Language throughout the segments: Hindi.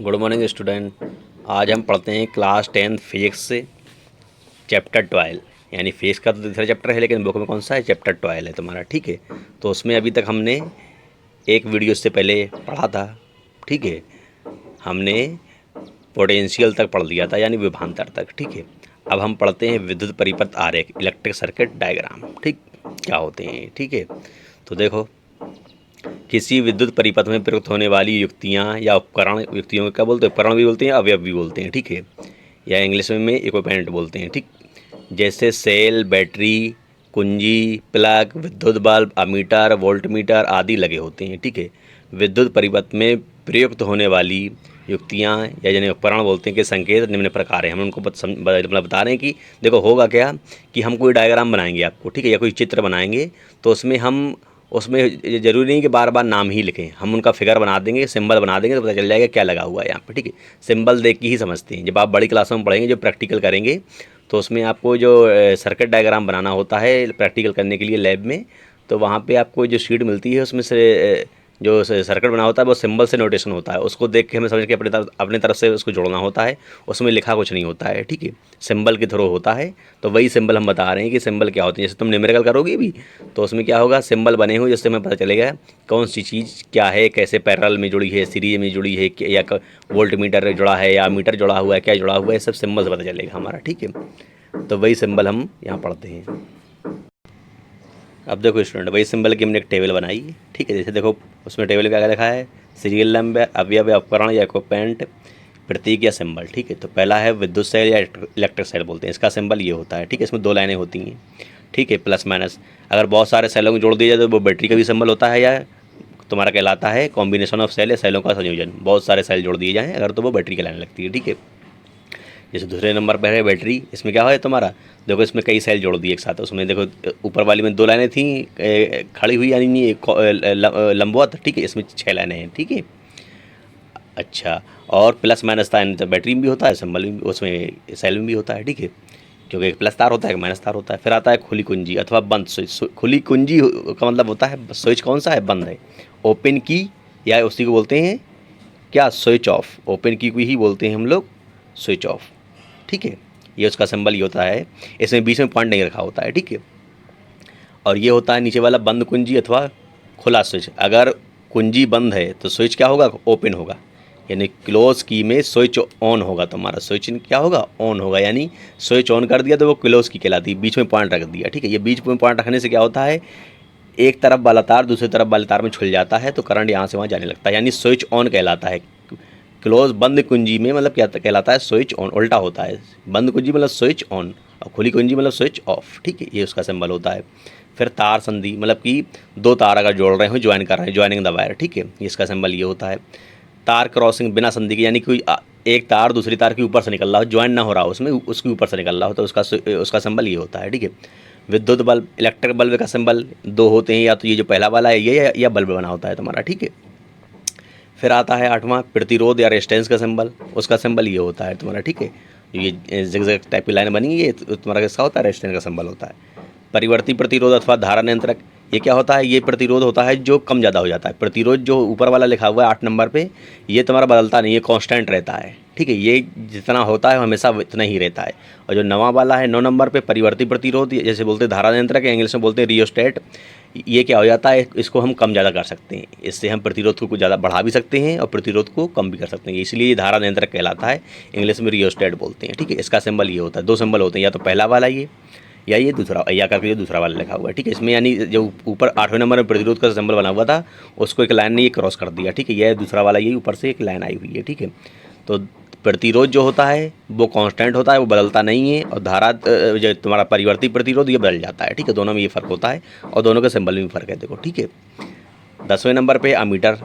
Good morning student. आज हम पढ़ते हैं क्लास 10 फिजिक्स से चैप्टर 12। यानी फिजिक्स का तो दूसरा चैप्टर है, लेकिन बुक में कौन सा है, चैप्टर 12 है तुम्हारा। ठीक है, तो उसमें अभी तक हमने एक वीडियो से पहले पढ़ा था। ठीक है, हमने पोटेंशियल तक पढ़ लिया था, यानी विभवांतर तक। ठीक है, अब हम पढ़ते हैं विद्युत परिपथ आरेख, इलेक्ट्रिक सर्किट डायग्राम। ठीक, क्या होते हैं। ठीक है, तो देखो, किसी विद्युत परिपथ में प्रयुक्त होने वाली युक्तियाँ या उपकरण, युक्तियों को क्या बोलते हैं, उपकरण भी बोलते हैं, अवयव भी बोलते हैं। ठीक है, या इंग्लिश में इक्विपमेंट बोलते हैं। ठीक, जैसे सेल, बैटरी, कुंजी, प्लग, विद्युत बल्ब, अमीटर, वोल्टमीटर आदि लगे होते हैं। ठीक है, विद्युत परिपथ में प्रयुक्त होने वाली युक्तियाँ या जिन्हें उपकरण बोलते हैं के संकेत निम्न प्रकार हैं। हम उनको मतलब बता रहे हैं कि देखो होगा क्या, कि हम कोई डायग्राम बनाएंगे आपको, ठीक है, या कोई चित्र बनाएंगे, तो उसमें ये ज़रूरी नहीं कि बार बार नाम ही लिखें। हम उनका फिगर बना देंगे, सिंबल बना देंगे, तो पता चल जाएगा क्या लगा हुआ है यहाँ पे। ठीक है, सिंबल देख के ही समझते हैं। जब आप बड़ी क्लासों में पढ़ेंगे, जो प्रैक्टिकल करेंगे, तो उसमें आपको जो सर्किट डायग्राम बनाना होता है प्रैक्टिकल करने के लिए लैब में, तो वहाँ पे आपको जो शीट मिलती है उसमें से जो सर्किट बना होता है वो सिंबल से नोटेशन होता है। उसको देख के हमें समझ के अपनी तरफ से उसको जोड़ना होता है। उसमें लिखा कुछ नहीं होता है। ठीक है, सिंबल के थ्रू होता है। तो वही सिंबल हम बता रहे हैं कि सिंबल क्या होते हैं। जैसे तुम न्यूमेरिकल करोगे भी, तो उसमें क्या होगा, सिंबल बने हुए, जिससे हमें पता चलेगा कौन सी चीज़ क्या है, कैसे पैरेलल में जुड़ी है, सीरीज में जुड़ी है, या वोल्ट मीटर जुड़ा है, या मीटर जुड़ा हुआ है, क्या जुड़ा हुआ है, सब सिंबल से पता चलेगा हमारा। ठीक है, तो वही सिंबल हम यहाँ पढ़ते हैं। अब देखो स्टूडेंट, वही सिंबल की हमने एक टेबल बनाई है। ठीक है, जैसे देखो उसमें टेबल क्या क्या लिखा है, सीरियल नंबर, अवयव या उपकरण या इक्विपमेंट, प्रतीक या सिंबल। ठीक है, तो पहला है विद्युत सेल या इलेक्ट्रिक सेल बोलते हैं, इसका सिंबल ये होता है। ठीक है, इसमें दो लाइनें होती हैं। ठीक है, प्लस माइनस। अगर बहुत सारे सेलों को जोड़ दिया जाए तो वो बैटरी का भी सिंबल होता है, या तुम्हारा कहलाता है कॉम्बिनेशन ऑफ सेल या सेलों का संयोजन। बहुत सारे सेल जोड़ दिए जाएँ अगर, तो वो बैटरी कहलाने लगती है। ठीक है, जैसे दूसरे नंबर पर है बैटरी, इसमें क्या है तुम्हारा, देखो इसमें कई सेल जोड़ दिए एक साथ। उसमें देखो ऊपर वाली में दो लाइनें थी खड़ी हुई, यानी लंबवत। ठीक है, इसमें 6 लाइनें हैं। ठीक है, अच्छा, और प्लस माइनस था, तो बैटरी में भी होता है, सिंबल में, उसमें सेल में भी होता है। ठीक है, क्योंकि एक प्लस तार होता है, एक माइनस तार होता है। फिर आता है खुली कुंजी अथवा बंद स्विच। खुली कुंजी का मतलब होता है स्विच कौन सा है, बंद है। ओपन की, या उसी को बोलते हैं क्या, स्विच ऑफ। ओपन की को ही बोलते हैं हम लोग स्विच ऑफ। ठीक है, ये उसका सिंबल ये होता है। इसमें बीच में पॉइंट नहीं रखा होता है। ठीक है, और ये होता है नीचे वाला बंद कुंजी अथवा खुला स्विच। अगर कुंजी बंद है तो स्विच क्या होगा, ओपन होगा। यानी क्लोज की में स्विच ऑन होगा, तुम्हारा स्विच क्या होगा, ऑन होगा। यानी स्विच ऑन कर दिया तो वो क्लोज की कहलाती है, बीच में पॉइंट रख दिया। ठीक है, ये बीच में पॉइंट रखने से क्या होता है, एक तरफ वाला तार दूसरी तरफ वाले तार में छुल जाता है, तो करंट यहाँ से वहाँ जाने लगता है, यानी स्विच ऑन कहलाता है। क्लोज बंद कुंजी में मतलब क्या कहलाता है, स्विच ऑन। उल्टा होता है, बंद कुंजी मतलब स्विच ऑन, और खुली कुंजी मतलब स्विच ऑफ। ठीक है, ये उसका सिंबल होता है। फिर तार संधि, मतलब कि दो तार अगर जोड़ रहे हो, ज्वाइन कर रहे हैं, ज्वाइनिंग द वायर। ठीक है, इसका सिंबल ये होता है। तार क्रॉसिंग बिना संधि के, यानी कोई एक तार दूसरी तार के ऊपर से निकल रहा हो, ज्वाइन ना हो रहा हो उसमें, उसके ऊपर से निकल रहा हो, तो उसका सिंबल ये होता है। ठीक है, विद्युत बल्ब, इलेक्ट्रिक बल्ब का सिंबल दो होते हैं, या तो ये जो पहला वाला है ये, या बल्ब बना होता है तुम्हारा। ठीक है, फिर आता है 8वां प्रतिरोध या रेजिस्टेंस का सिंबल। उसका सिंबल ये होता है तुम्हारा। ठीक है, ये जिगजैग टाइप की लाइन बनी है, ये तुम्हारा किसका होता है, रेजिस्टेंस का सिंबल होता है। परिवर्ती प्रतिरोध अथवा धारा नियंत्रक, ये क्या होता है, ये प्रतिरोध होता है जो कम ज़्यादा हो जाता है। प्रतिरोध जो ऊपर वाला लिखा हुआ है 8 नंबर पे, ये तुम्हारा बदलता नहीं, ये कांस्टेंट रहता है। ठीक है, ये जितना होता है हमेशा इतना ही रहता है। और जो नवा वाला है 9 नंबर पे, परिवर्ती प्रतिरोध, जैसे बोलते हैं धारा नियंत्रक, इंग्लिश में बोलते हैं रियोस्टेट, ये क्या हो जाता है, इसको हम कम ज़्यादा कर सकते हैं। इससे हम प्रतिरोध को ज़्यादा बढ़ा भी सकते हैं और प्रतिरोध को कम भी कर सकते हैं, इसलिए ये धारा नियंत्रक कहलाता है। इंग्लिश में रियोस्टेट बोलते हैं। ठीक है, इसका सिंबल ये होता है। दो सिंबल होते हैं, या तो पहला वाला ये, या ये दूसरा, या करके ये दूसरा वाला लिखा हुआ है। ठीक है, इसमें यानी जो ऊपर 8वें नंबर में प्रतिरोध का सिंबल बना हुआ था, उसको एक लाइन ने ये क्रॉस कर दिया। ठीक है, यह दूसरा वाला ये ऊपर से एक लाइन आई हुई है। ठीक है, तो प्रतिरोध जो होता है वो कांस्टेंट होता है, वो बदलता नहीं है। और धारा जो तुम्हारा परिवर्ती प्रतिरोध, ये बदल जाता है। ठीक है, दोनों में ये फ़र्क होता है, और दोनों के सिंबल में फ़र्क है, देखो। ठीक है, 10वें नंबर पे अमीटर।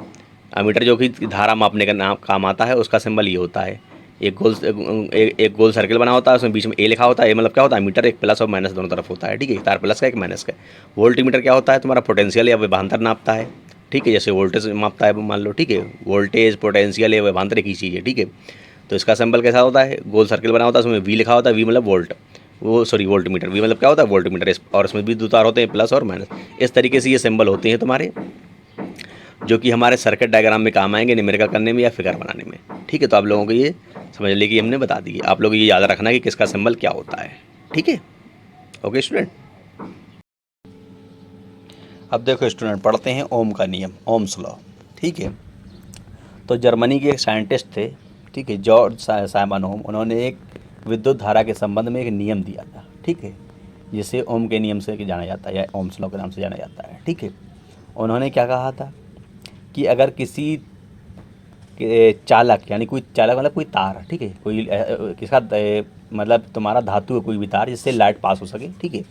अमीटर जो कि धारा मापने का नाम काम आता है, उसका सिंबल ये होता है। एक गोल सर्किल बना होता है, उसमें बीच में ए लिखा होता है। ए मतलब क्या होता है, मीटर एक प्लस और माइनस दोनों तरफ होता है। ठीक है, एक तार प्लस का एक माइनस का। वोल्टीमीटर क्या होता है, तुम्हारा पोटेंशियल या विभवांतर नापता है। ठीक है, जैसे वोल्टेज मापता है मान लो। ठीक है, वोल्टेज, पोटेंशियल या विभवांतर एक ही चीज़ है। ठीक है, तो इसका सिंबल कैसा होता है, गोल सर्किल बना होता है, उसमें वी लिखा होता है। वी मतलब वोल्ट, वो सॉरी वोल्टमीटर। वी मतलब क्या होता है, वोल्टमीटर। और इसमें भी दो तार होते हैं, प्लस और माइनस। इस तरीके से ये सिंबल होते हैं तुम्हारे, जो कि हमारे सर्किट डायग्राम में काम आएंगे न्यूमेरिकल करने में या फिगर बनाने में। ठीक है, तो आप लोगों को ये समझ ली कि हमने बता दी है। आप लोग ये याद रखना कि किसका सिंबल क्या होता है। ठीक है, ओके स्टूडेंट। अब देखो स्टूडेंट, पढ़ते हैं ओम का नियम, ओम्स लॉ। ठीक है, तो जर्मनी के एक साइंटिस्ट थे, ठीक है, जॉर्ज साइमन ओम। उन्होंने एक विद्युत धारा के संबंध में एक नियम दिया था, ठीक है, जिसे ओम के नियम से जाना जाता है या ओम्स लॉ के नाम से जाना जाता है। ठीक है, उन्होंने क्या कहा था कि अगर किसी चालक, यानी कोई चालक मतलब कोई तार, ठीक है, कोई किसका मतलब तुम्हारा धातु है कोई भी तार जिससे लाइट पास हो सके। ठीक है,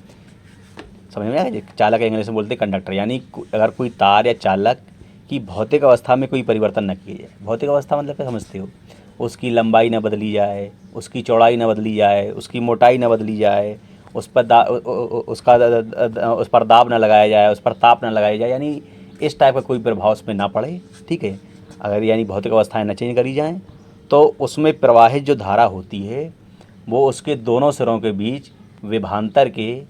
समझ में आया? चालक इंग्लिश में बोलते हैं कंडक्टर, यानी अगर कोई तार या चालक की भौतिक अवस्था में कोई परिवर्तन न किया जाए। भौतिक अवस्था मतलब क्या समझते हो? उसकी लंबाई न बदली जाए, उसकी चौड़ाई न बदली जाए, उसकी मोटाई न बदली जाए, उस पर उस पर दाब न लगाया जाए, उस पर ताप न लगाया जाए, यानी इस टाइप का कोई प्रभाव उसमें ना पड़े। ठीक है, अगर यानी भौतिक अवस्थाएं न चेंज करी जाएँ तो उसमें प्रवाहित जो धारा होती है वो उसके दोनों सिरों के बीच विभवांतर के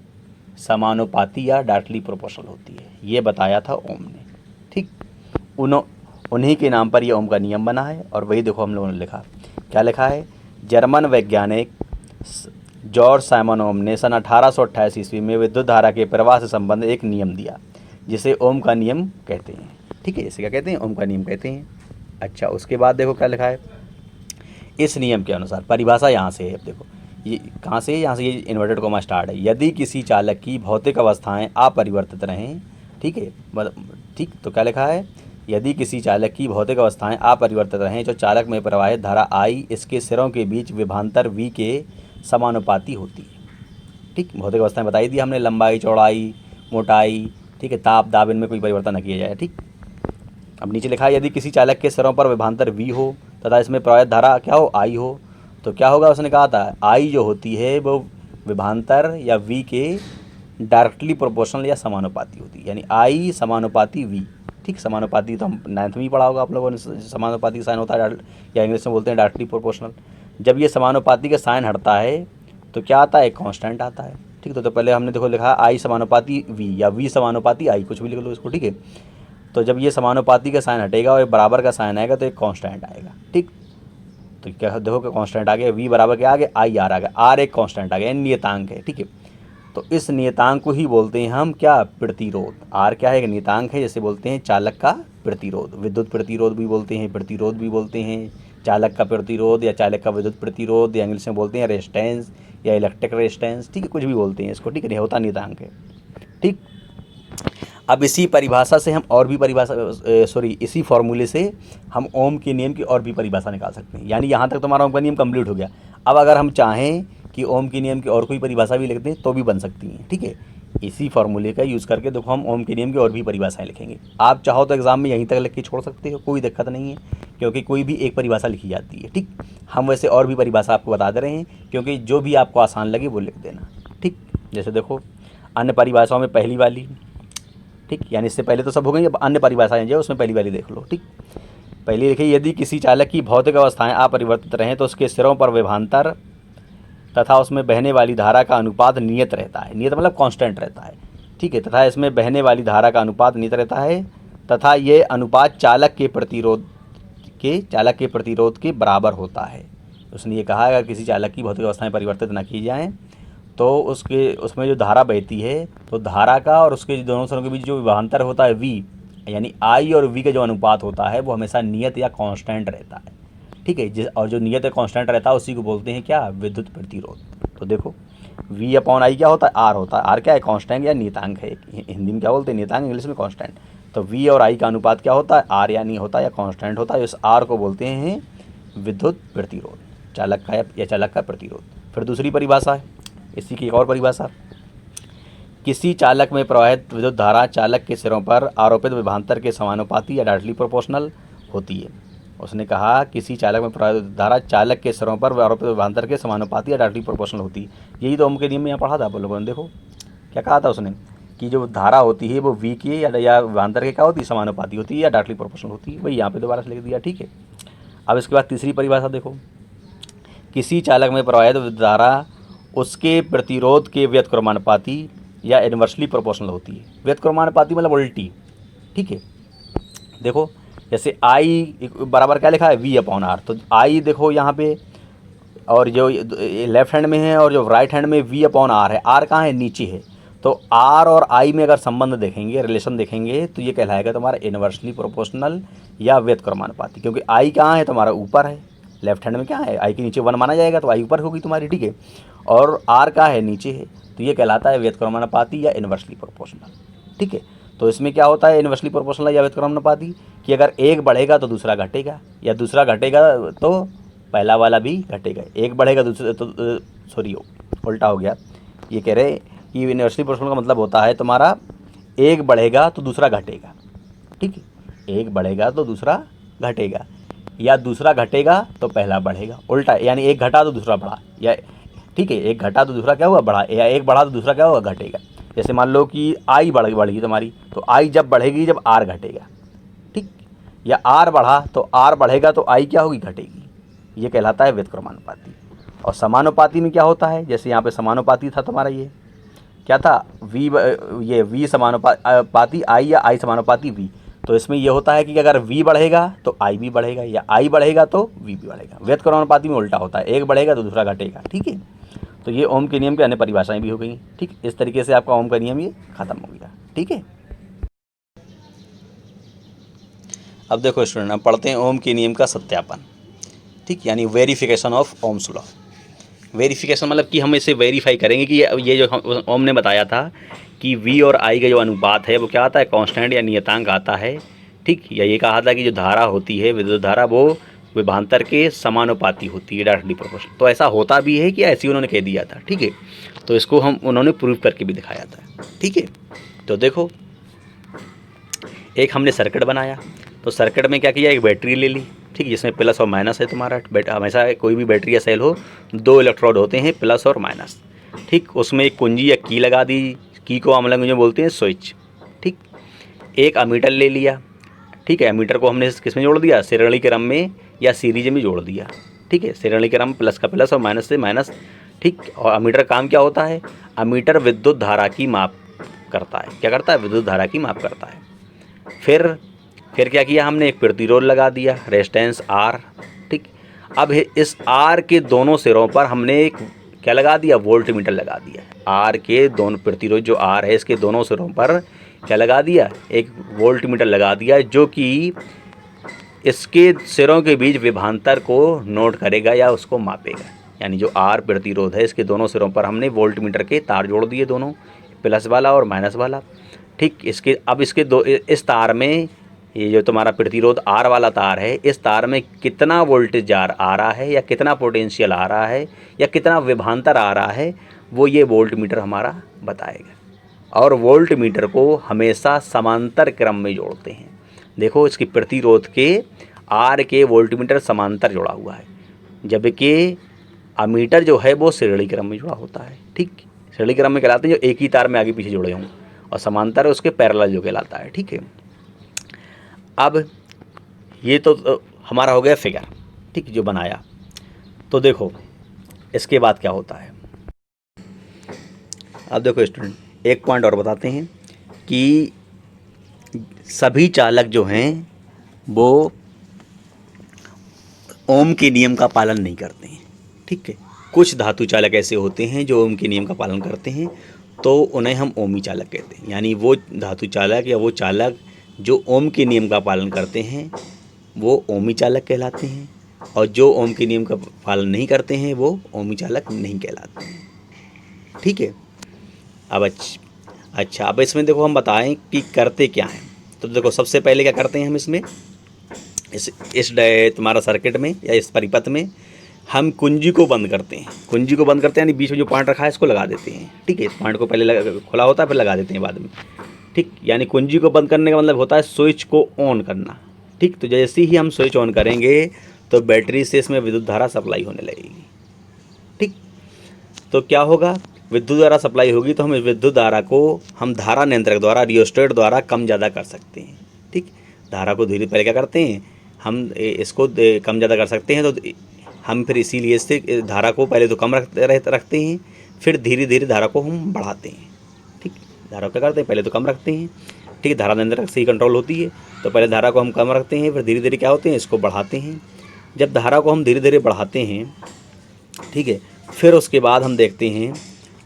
समानुपाती या डार्टली प्रोपोर्शनल होती है। ये बताया था ओम ने। ठीक, उन्हीं के नाम पर यह ओम का नियम बना है। और वही देखो हम लोगों ने लिखा, क्या लिखा है? जर्मन वैज्ञानिक जॉर्ज साइमन ओम ने सन 1828 ईस्वी में विद्युत धारा के प्रवाह से संबंध एक नियम दिया जिसे ओम का नियम कहते हैं। ठीक है, इसे क्या कहते हैं? ओम का नियम कहते हैं। अच्छा, उसके बाद देखो क्या लिखा है, इस नियम के अनुसार परिभाषा यहाँ से है। अब देखो ये कहाँ से है? यहाँ से ये इन्वर्टेड कोमा स्टार्ट है। यदि किसी चालक की भौतिक अवस्थाएं अपरिवर्तित रहें, ठीक है, ठीक, तो क्या लिखा है? यदि किसी चालक की भौतिक अवस्थाएं अपरिवर्तित रहें जो चालक में प्रवाहित धारा आई इसके सिरों के बीच विभवांतर वी के समानुपाती होती है। ठीक, भौतिक अवस्थाएं बताई दी हमने, लंबाई, चौड़ाई, मोटाई, ठीक है, ताप, दाब, इनमें कोई परिवर्तन न किया जाए। ठीक, अब नीचे लिखा है यदि किसी चालक के सिरों पर विभवांतर वी हो तथा इसमें प्रवाहित धारा क्या हो? आई हो, तो क्या होगा? उसने कहा था आई जो होती है वो विभवांतर या वी के डायरेक्टली प्रोपोर्शनल या समानुपाती होती है, यानी आई समानुपाती वी। ठीक, समानुपाती तो हम 9th में ही पढ़ा होगा आप लोगों ने, समानुपाती साइन होता है या इंग्लिश में बोलते हैं डायरेक्टली प्रोपोर्शनल। जब ये समानुपाती का साइन हटता है तो क्या आता है? एक कांस्टेंट आता है। ठीक, तो पहले हमने देखो लिखा आई समानुपाती वी या वी समानुपाती आई, कुछ भी लिख लो इसको। ठीक है, तो जब ये समानुपाती का साइन हटेगा और बराबर का साइन आएगा तो एक कांस्टेंट आएगा। ठीक, तो क्या देखो कि कांस्टेंट आ गया, वी बराबर क्या आ गया? आई आर आ गया, आर एक कांस्टेंट आ गया, नियतांक है। ठीक है, तो इस नियतांक को ही बोलते हैं हम क्या? प्रतिरोध। आर क्या है? एक नियतांक है, जैसे बोलते हैं चालक का प्रतिरोध, विद्युत प्रतिरोध भी बोलते हैं, प्रतिरोध भी बोलते हैं, चालक का प्रतिरोध या चालक का विद्युत प्रतिरोध, या इंग्लिश में बोलते हैं रेजिस्टेंस या इलेक्ट्रिक रेजिस्टेंस। ठीक है, कुछ भी बोलते हैं इसको। ठीक है, होता नियतांक है। ठीक, अब इसी परिभाषा से हम और भी परिभाषा इसी फॉर्मूले से हम ओम के नियम की और भी परिभाषा निकाल सकते हैं। यानी यहाँ तक तुम्हारा ओम का नियम कंप्लीट हो गया। अब अगर हम चाहें कि ओम के नियम की और कोई परिभाषा भी लिख दें तो भी बन सकती हैं। ठीक है, इसी फॉर्मूले का यूज़ करके देखो हम ओम के नियम की और भी परिभाषाएं लिखेंगे। आप चाहो तो एग्जाम में यहीं तक लिख के छोड़ सकते हो, कोई दिक्कत नहीं है, क्योंकि कोई भी एक परिभाषा लिखी जाती है। ठीक, हम वैसे और भी परिभाषा आपको बता दे रहे हैं, क्योंकि जो भी आपको आसान लगे वो लिख देना। ठीक, जैसे देखो अन्य परिभाषाओं में पहली वाली, ठीक, यानी इससे पहले तो सब हो गई, अब अन्य परिभाषाएं जो उसमें पहली वाली देख लो। ठीक, पहली लिखी, यदि किसी चालक की भौतिक अवस्थाएं अपरिवर्तित रहें तो उसके सिरों पर विभवांतर तथा उसमें बहने वाली धारा का अनुपात नियत रहता है। नियत मतलब कांस्टेंट रहता है। ठीक है, तथा इसमें बहने वाली धारा का अनुपात नियत रहता है तथा ये अनुपात चालक के प्रतिरोध के बराबर होता है। उसने ये कहा अगर किसी चालक की भौतिक अवस्थाएं परिवर्तित न की जाएँ तो उसमें जो धारा बहती है तो धारा का और उसके दोनों सिरों के बीच जो विभवांतर होता है वी, यानी आई और वी का जो अनुपात होता है वो हमेशा नियत या कांस्टेंट रहता है। ठीक है, और जो नियत या कांस्टेंट रहता है उसी को बोलते हैं क्या? विद्युत प्रतिरोध। तो देखो वी अपॉन आई क्या होता है? आर होता है। आर क्या है? कांस्टेंट या नियतांक है। हिंदी में क्या बोलते हैं? नियतांक, इंग्लिश में कांस्टेंट। तो वी और आई का अनुपात क्या होता है? आर, यानी होता है या कांस्टेंट होता है। इस आर को बोलते हैं विद्युत प्रतिरोध, चालक का या चालक का प्रतिरोध। फिर दूसरी परिभाषा है इसी की, एक और परिभाषा, किसी चालक में प्रवाहित विद्युत धारा चालक के सिरों पर आरोपित विभवांतर के समानुपाती या डायरेक्टली प्रोपोर्शनल होती है। उसने कहा किसी चालक में प्रवाहित धारा चालक के सिरों पर आरोपित विभवांतर के समानुपाती या डायरेक्टली प्रोपोर्शनल होती है। यही तो ओम के नियम में यहाँ पढ़ा था आप लोगों ने। देखो क्या कहा था उसने कि जो धारा होती है वो वी की या विभवांतर के क्या होती है? समानुपाती होती है या डायरेक्टली प्रोपोर्शनल होती है। वही यहाँ पे दोबारा से लिख दिया। ठीक है, अब इसके बाद तीसरी परिभाषा देखो, किसी चालक में प्रवाहित विद्युत धारा उसके प्रतिरोध के व्युत्क्रमानुपाती या इन्वर्सली प्रोपोर्शनल होती है। व्युत्क्रमानुपाती मतलब उल्टी। ठीक है, देखो जैसे आई बराबर क्या लिखा है, वी अपॉन आर। तो आई देखो यहाँ पे, और जो लेफ्ट हैंड में है और जो राइट हैंड में वी अपॉन आर है, आर कहाँ है, नीचे है। तो आर और आई में अगर संबंध देखेंगे, रिलेशन देखेंगे, तो ये कहलाएगा तुम्हारा इन्वर्सली प्रोपोर्शनल या व्यतिक्रमानुपाती, क्योंकि आई कहाँ है तुम्हारा, ऊपर है। लेफ्ट हैंड में क्या है, आई के नीचे 1 माना जाएगा, तो आई ऊपर होगी तुम्हारी, ठीक है। और आर कहाँ है, नीचे है, तो ये कहलाता है व्यतिक्रमानुपाती या इन्वर्सली प्रोपोर्शनल, ठीक है। तो इसमें क्या होता है इन्वर्सली प्रोपोर्शनल या व्यतिक्रमानुपाती, कि अगर एक बढ़ेगा तो दूसरा घटेगा, या दूसरा घटेगा तो पहला वाला भी घटेगा। एक बढ़ेगा दूसरे तो सॉरी उल्टा हो गया। ये कह रहे कि इन्वर्सली प्रोपोर्शनल का मतलब होता है तुम्हारा एक बढ़ेगा तो दूसरा घटेगा, ठीक है। एक बढ़ेगा तो दूसरा घटेगा, या दूसरा घटेगा तो पहला बढ़ेगा, उल्टा, यानी एक घटा तो दूसरा बढ़ा, या ठीक है, एक घटा तो दूसरा क्या हुआ, बढ़ा, या एक बढ़ा तो दूसरा क्या हुआ, घटेगा। जैसे मान लो कि आई बढ़ेगी तुम्हारी, तो आई जब बढ़ेगी जब आर घटेगा, ठीक। या आर बढ़ा तो आर बढ़ेगा तो आई क्या होगी, घटेगी। ये कहलाता है व्यतिक्रमानुपाती। और समानुपाती में क्या होता है, जैसे यहाँ पे समानुपाती था तुम्हारा, ये क्या था, ये वी समानुपाती आई या आई समानुपाती वी। तो इसमें ये होता है कि अगर वी बढ़ेगा तो आई भी बढ़ेगा, या आई बढ़ेगा तो वी भी बढ़ेगा। व्यतिक्रमानुपाती में उल्टा होता है, एक बढ़ेगा तो दूसरा घटेगा, ठीक है। तो ये ओम के नियम की अन्य परिभाषाएं भी हो गई, ठीक। इस तरीके से आपका ओम का नियम ये खत्म हो गया, ठीक है। अब देखो स्टूडेंट, हम पढ़ते हैं ओम के नियम का सत्यापन, ठीक, यानी verification of Ohm's law. Verification मतलब कि हम इसे वेरीफाई करेंगे कि ये जो ओम ने बताया था कि वी और आई का जो अनुपात है वो क्या आता है, कांस्टेंट या नियतांक आता है, ठीक। या ये कहा था कि जो धारा होती है, विद्युत धारा, वो विभवांतर के समानुपाती होती है, डायरेक्टली प्रोपोर्शनल। तो ऐसा होता भी है कि ऐसे ही उन्होंने कह दिया था, ठीक है। तो इसको उन्होंने प्रूव करके भी दिखाया था, ठीक है। तो देखो, एक हमने सर्किट बनाया, तो सर्किट में क्या किया, एक बैटरी ले ली, ठीक, जिसमें प्लस और माइनस है तुम्हारा। हमेशा कोई भी बैटरी या सेल हो, 2 इलेक्ट्रोड होते हैं, प्लस और माइनस, ठीक। उसमें एक कुंजी या की लगा दी, की को हम लोग बोलते हैं स्विच, ठीक। एक अमीटर ले लिया, ठीक है। अमीटर को हमने किस में जोड़ दिया, श्रेणी क्रम में या सीरीज में जोड़ दिया, ठीक है। श्रेणी क्रम प्लस का प्लस और माइनस से माइनस, ठीक। और अमीटर काम क्या होता है, अमीटर विद्युत धारा की माप करता है। क्या करता है, विद्युत धारा की माप करता है। फिर क्या किया हमने, एक प्रतिरोध लगा दिया, रेजिस्टेंस आर, ठीक। अब इस आर के दोनों सिरों पर हमने एक क्या लगा दिया, वोल्ट मीटर लगा दिया। आर के दोनों प्रतिरोध जो आर है, इसके दोनों सिरों पर क्या लगा दिया, एक वोल्ट मीटर लगा दिया, जो कि इसके सिरों के बीच विभवांतर को नोट करेगा या उसको मापेगा। यानी जो आर प्रतिरोध है, इसके दोनों सिरों पर हमने वोल्ट मीटर के तार जोड़ दिए, दोनों, प्लस वाला और माइनस वाला, ठीक। अब इसके इस तार में, ये जो तुम्हारा प्रतिरोध आर वाला तार है, इस तार में कितना वोल्टेज आ रहा है, या कितना पोटेंशियल आ रहा है, या कितना विभवांतर आ रहा है, वो ये वोल्ट मीटर हमारा बताएगा। और वोल्ट मीटर को हमेशा समांतर क्रम में जोड़ते हैं। देखो, इसकी प्रतिरोध के आर के वोल्ट मीटर समांतर जुड़ा हुआ है, जबकि अमीटर जो है वो श्रेणी क्रम में जुड़ा होता है, ठीक। श्रेणी क्रम में कहलाते हैं जो एक ही तार में आगे पीछे जुड़े हों, और समांतर है उसके पैरेलल जो कहलाता है, ठीक है। अब ये तो हमारा हो गया फिगर, ठीक, जो बनाया। तो देखो इसके बाद क्या होता है। अब देखो स्टूडेंट, एक पॉइंट और बताते हैं कि सभी चालक जो हैं वो ओम के नियम का पालन नहीं करते हैं, ठीक है। कुछ धातु चालक ऐसे होते हैं जो ओम के नियम का पालन करते हैं, तो उन्हें हम ओमी चालक कहते हैं। यानी वो धातु चालक या वो चालक जो ओम के नियम का पालन करते हैं वो ओमी चालक कहलाते हैं, और जो ओम के नियम का पालन नहीं करते हैं वो ओमी चालक नहीं कहलाते हैं, ठीक है। अब अच्छा, अब इसमें देखो हम बताएं कि करते क्या हैं। तो देखो, सबसे पहले क्या करते हैं हम इसमें, इस तुम्हारा सर्किट में या इस परिपथ में हम कुंजी को बंद करते हैं। कुंजी को बंद करते हैं यानी बीच में जो पॉइंट रखा है इसको लगा देते हैं, ठीक है। इस पॉइंट को पहले खुला होता है, फिर लगा देते हैं बाद में, ठीक। यानी कुंजी को बंद करने का मतलब होता है स्विच को ऑन करना, ठीक। तो जैसे ही हम स्विच ऑन करेंगे तो बैटरी से इसमें विद्युत धारा सप्लाई होने लगेगी, ठीक। तो क्या होगा, विद्युत धारा सप्लाई होगी, तो हम इस विद्युत धारा को हम धारा नियंत्रक द्वारा, रियोस्टेट द्वारा कम ज़्यादा कर सकते हैं, ठीक। धारा को धीरे पहले क्या करते हैं, हम इसको कम ज़्यादा कर सकते हैं। तो हम फिर इसीलिए इससे धारा को पहले तो कम रखते हैं, फिर धीरे धीरे धारा को हम बढ़ाते हैं, ठीक। धारा क्या करते हैं, पहले तो कम रखते हैं, ठीक। धारा नियंत्रक से ही कंट्रोल होती है, तो पहले धारा को हम कम रखते हैं, फिर धीरे धीरे क्या होते हैं, इसको बढ़ाते हैं। जब धारा को हम धीरे धीरे बढ़ाते हैं, ठीक है, फिर उसके बाद हम देखते हैं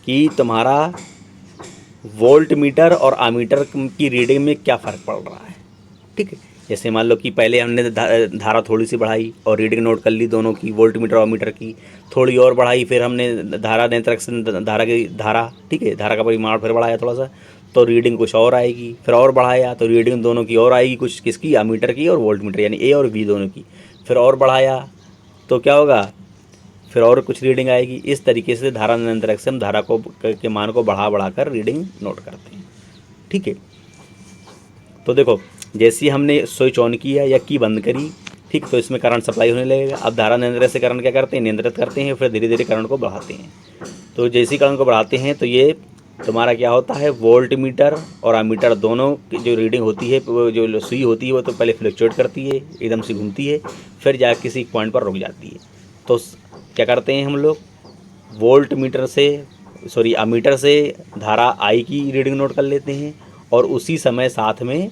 कि तुम्हारा वोल्ट मीटर और आमीटर की रीडिंग में क्या फ़र्क पड़ रहा है। ठीक है, जैसे मान लो कि पहले हमने धारा थोड़ी सी बढ़ाई और रीडिंग नोट कर ली दोनों की, वोल्ट मीटर और मीटर की, थोड़ी और बढ़ाई, फिर हमने धारा नियंत्रक से धारा ठीक है, धारा का परिमाण फिर बढ़ाया थोड़ा सा, तो रीडिंग कुछ और आएगी। फिर और बढ़ाया तो रीडिंग दोनों की और आएगी, कुछ किसकी, आमीटर की और वोल्ट मीटर यानी ए और बी दोनों की। फिर और बढ़ाया तो क्या होगा, फिर और कुछ रीडिंग आएगी। इस तरीके से धारा नियंत्रक से हम धारा को के मान को बढ़ा कर रीडिंग नोट करते हैं। ठीक है, तो देखो जैसे ही हमने स्विच ऑन किया या की बंद करी, ठीक, तो इसमें करंट सप्लाई होने लगेगा। अब धारा नियंत्रक से करंट क्या करते हैं, नियंत्रित करते हैं, फिर धीरे धीरे करंट को बढ़ाते हैं। तो जैसे ही करंट को बढ़ाते हैं तो ये तुम्हारा क्या होता है, वोल्ट मीटर और आमीटर दोनों की जो रीडिंग होती है, जो सुई होती है, वो तो पहले फ्लक्चुएट करती है, एकदम से घूमती है, फिर जाकर किसी पॉइंट पर रुक जाती है। तो क्या करते हैं हम लोग, वोल्ट मीटर से आमीटर से धारा आई की रीडिंग नोट कर लेते हैं और उसी समय साथ में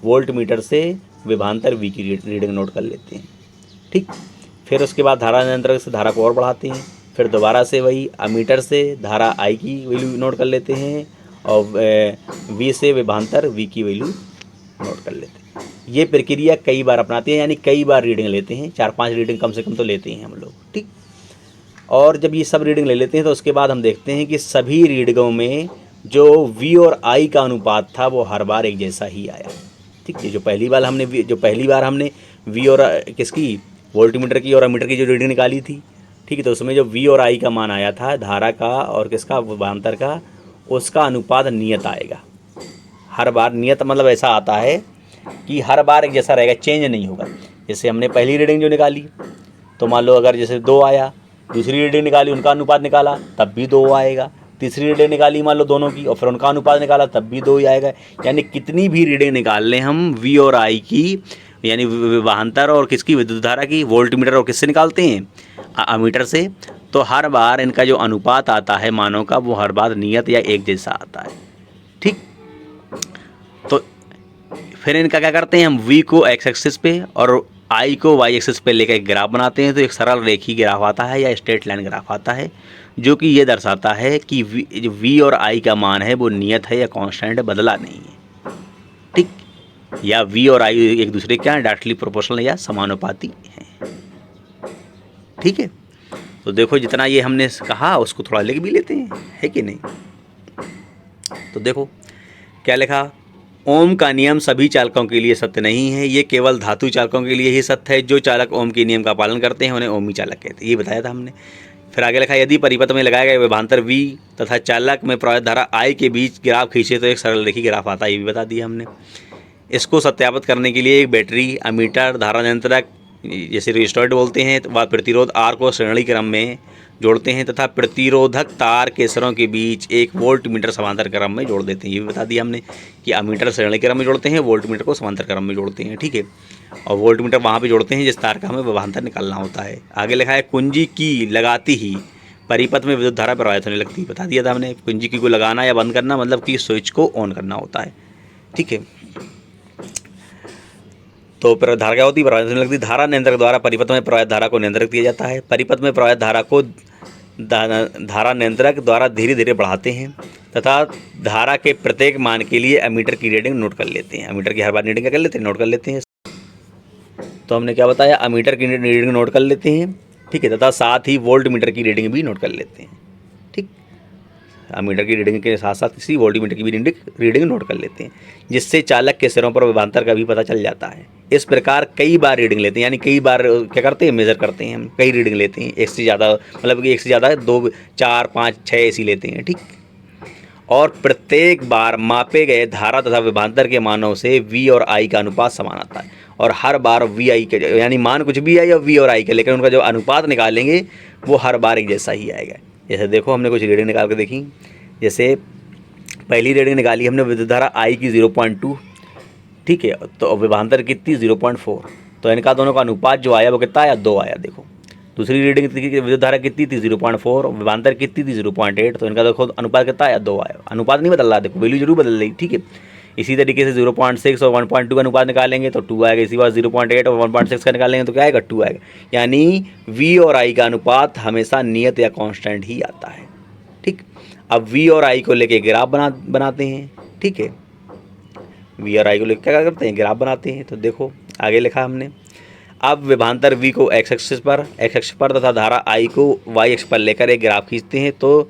वोल्ट मीटर से विभवांतर वी की रीडिंग नोट कर लेते हैं। ठीक, फिर उसके बाद धारा नियंत्रक से धारा को और बढ़ाते हैं, फिर दोबारा से वही अमीटर से धारा आई की वैल्यू नोट कर लेते हैं और वी से विभवांतर वी की वैल्यू नोट कर लेते हैं। ये प्रक्रिया कई बार अपनाते हैं, यानी कई बार रीडिंग लेते हैं, 4-5 रीडिंग कम से कम तो लेते हैं हम लोग। ठीक, और जब ये सब रीडिंग ले लेते हैं तो उसके बाद हम देखते हैं कि सभी रीडिंगों में जो वी और आई का अनुपात था वो हर बार एक जैसा ही आया। ठीक है, जो पहली बार हमने वी और किसकी, वोल्ट मीटर की और अमीटर की जो रीडिंग निकाली थी, ठीक है, तो उसमें जो वी और आई का मान आया था धारा का और किसका, विभवांतर का, उसका अनुपात नियत आएगा हर बार। नियत मतलब ऐसा आता है कि हर बार एक जैसा रहेगा, चेंज नहीं होगा। जैसे हमने पहली रीडिंग जो निकाली तो मान लो अगर जैसे 2 आया, दूसरी रीडिंग निकाली उनका अनुपात निकाला तब भी 2 आएगा, तीसरी रीडिंग निकाली मान लो दोनों की और फिर उनका अनुपात निकाला तब भी 2 ही आएगा। यानी कितनी भी रीडिंग निकाल लें हम वी और आई की, यानी विभवांतर और किसकी, विद्युत धारा की, वोल्ट मीटर और किससे निकालते हैं, अमीटर से, तो हर बार इनका जो अनुपात आता है मानों का वो हर बार नियत या एक जैसा आता है। ठीक, तो फिर इनका क्या करते हैं हम, वी को एक्स एक्सिस पे और आई को वाई एक्सिस पे लेकर एक ग्राफ बनाते हैं। तो एक सरल रेखी ग्राफ आता है या स्ट्रेट लाइन ग्राफ आता है जो कि ये दर्शाता है कि वी और आई का मान है वो नियत है या कांस्टेंट है, बदला नहीं है। ठीक, या वी और आई एक दूसरे क्या है, डायरेक्टली प्रोपोर्शनल या समानुपाती हैं। ठीक है, तो देखो जितना ये हमने कहा उसको थोड़ा लिख भी लेते हैं, है कि नहीं। तो देखो क्या लिखा, ओम का नियम सभी चालकों के लिए सत्य नहीं है, ये केवल धातु चालकों के लिए ही सत्य है। जो चालक ओम के नियम का पालन करते हैं उन्हें ओमी चालक कहते हैं, ये बताया था हमने। फिर आगे लिखा, यदि परिपथ में लगाया गया विभवांतर वी तथा चालक में प्रवाहित धारा आई के बीच ग्राफ खींचे तो एक सरल रेखी ग्राफ आता है, ये भी बता दिया हमने। इसको सत्यापित करने के लिए एक बैटरी, अमीटर, धारा नियंत्रक जैसे रेजिस्टर्ड बोलते हैं व प्रतिरोध आर को श्रेणी क्रम में जोड़ते हैं तथा प्रतिरोधक तार के सिरों के बीच एक वोल्ट मीटर समांतर क्रम में जोड़ देते हैं। ये भी बता दिया हमने कि अमीटर श्रेणी क्रम में जोड़ते हैं, वोल्ट मीटर को समांतर क्रम में जोड़ते हैं। ठीक है, और वोल्ट मीटर वहाँ पे जोड़ते हैं जिस तार का हमें विभवांतर निकालना होता है। आगे लिखा है, कुंजी की लगाती ही परिपथ में विद्युत धारा प्रवाहित होने लगती है, बता दिया था हमने। कुंजी की को लगाना या बंद करना मतलब कि स्विच को ऑन करना होता है। ठीक है, तो धारा क्या होती है, प्रवाहित होने लगती है। धारा नियंत्रक द्वारा परिपथ में प्रवाहित धारा को नियंत्रित किया जाता है। परिपथ में प्रवाहित धारा को धारा नियंत्रक द्वारा धीरे धीरे बढ़ाते हैं तथा धारा के प्रत्येक मान के लिए अमीटर की रीडिंग नोट कर लेते हैं। अमीटर की हर बार रीडिंग क्या कर लेते हैं, नोट कर लेते हैं। तो हमने क्या बताया, अमीटर की रीडिंग नोट कर लेते हैं। ठीक है, तथा साथ ही वोल्ट मीटर की रीडिंग भी नोट कर लेते हैं। ठीक, अमीटर की रीडिंग के साथ साथ इसी वोल्ट मीटर की भी रीडिंग नोट कर लेते हैं, जिससे चालक के सिरों पर विभवांतर का भी पता चल जाता है। इस प्रकार कई बार रीडिंग लेते हैं, यानी कई बार क्या करते हैं, मेज़र करते हैं हम, कई रीडिंग लेते हैं, एक से ज़्यादा, मतलब कि एक से ज़्यादा 2, 4, 5, 6 ऐसी लेते हैं। ठीक, और प्रत्येक बार मापे गए धारा तथा विभवांतर के मानों से वी और आई का अनुपात समान आता है। और हर बार वी आई के, यानी मान कुछ भी है या वी और आई के, लेकिन उनका जो अनुपात निकालेंगे वो हर बार एक जैसा ही आएगा। जैसे देखो हमने कुछ रीडिंग निकाल के देखी। जैसे पहली रीडिंग निकाली हमने विद्युत धारा आई की 0.2, ठीक है, तो विभवांतर कितनी 0.4, तो इनका दोनों का अनुपात जो आया वो कितना आया, 2 आया। देखो दूसरी रीडिंग विद्युत धारा कितनी थी 0.4, विभवांतर कितनी थी 0.8, तो इनका देखो अनुपात कितना आया, 2 आया। अनुपात नहीं बदल रहा, देखो वैल्यू जरूर बदल रही। ठीक है, इसी तरीके से 0.6 और 1.2 का अनुपात निकालेंगे तो 2 आएगा। इसी बार 0.8 और 1.6 का निकालेंगे तो क्या आएगा, 2 आएगा। यानी V और I का अनुपात हमेशा नियत या कांस्टेंट ही आता है। ठीक, अब V और I को लेके ग्राफ बनाते हैं। ठीक है, V और I को लेकर क्या करते हैं, ग्राफ बनाते हैं। तो देखो आगे लिखा हमने, अब विभवांतर V को x एक्सिस पर तथा धारा I को y एक्स पर लेकर एक ग्राफ खींचते हैं तो